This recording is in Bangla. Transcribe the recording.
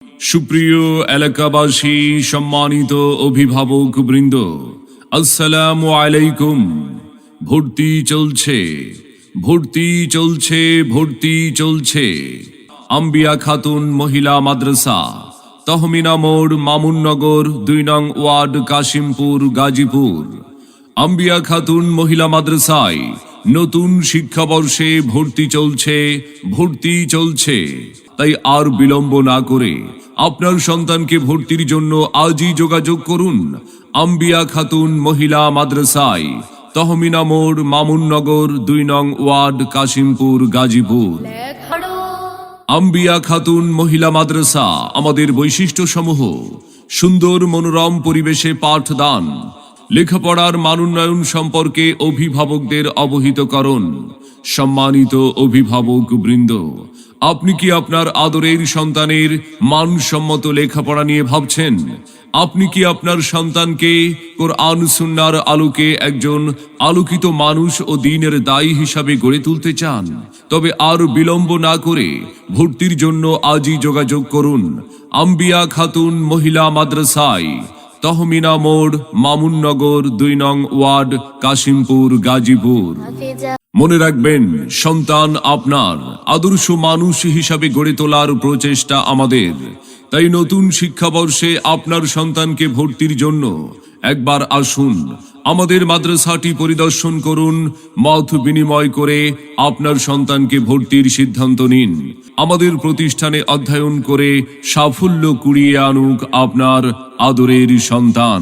সুপ্রিয় এলাকাবাসী, সম্মানিত অভিভাবক বৃন্দ, আসসালামু আলাইকুম। ভর্তি চলছে, ভর্তি চলছে, ভর্তি চলছে। আম্বিয়া খাতুন মহিলা মাদ্রাসা, তহমিনা মোড়, মামুননগর, 2 নং ওয়ার্ড, কাশিমপুর, গাজীপুর। আম্বিয়া খাতুন মহিলা মাদ্রাসায় নতুন শিক্ষাবর্ষে ভর্তি চলছে, ভর্তি চলছে। তাই আর বিলম্ব না করে আপনার সন্তানকে ভর্তির জন্য আজই যোগাযোগ করুন আম্বিয়া খাতুন মহিলা মাদ্রাসায়, তহমিনা মোড়, মামুননগর, 2 নং ওয়ার্ড, কাশিমপুর, গাজীপুর। আম্বিয়া খাতুন মহিলা মাদ্রাসা আমাদের বৈশিষ্ট্য সমূহ: সুন্দর মনোরম পরিবেশে পাঠদান, লেখাপড়ার মানোন্নয়ন সম্পর্কে অভিভাবকদের অবহিতকরণ। সম্মানিত অভিভাবক বৃন্দ, আপনি কি আপনার আদরের সন্তানের মানসম্মত লেখাপড়া নিয়ে ভাবছেন? আপনি কি আপনার সন্তানকে কোরআন সুন্নাহর আলোকে একজন আলোকিত মানুষ ও দ্বীনের দায়ী হিসাবে গড়ে তুলতে চান? তবে আর বিলম্ব না করে ভর্তির জন্য আজই যোগাযোগ করুন আম্বিয়া খাতুন মহিলা মাদ্রাসায়, তহমিনা মোড়, মামুননগর, 2 নং ওয়ার্ড, কাশিমপুর, গাজীপুর। মনে রাখবেন, সন্তান আপনার, আদর্শ মানুষ হিসাবে গড়ে তোলার প্রচেষ্টা আমাদের। তাই নতুন শিক্ষাবর্ষে আপনার সন্তানকে ভর্তির জন্য একবার আসুন, আমাদের মাদ্রাসাটি পরিদর্শন করুন, মত বিনিময় করে আপনার সন্তানকে ভর্তির সিদ্ধান্ত নিন। আমাদের প্রতিষ্ঠানে অধ্যয়ন করে সাফল্য কুড়িয়ে আনুক আপনার আদরের সন্তান।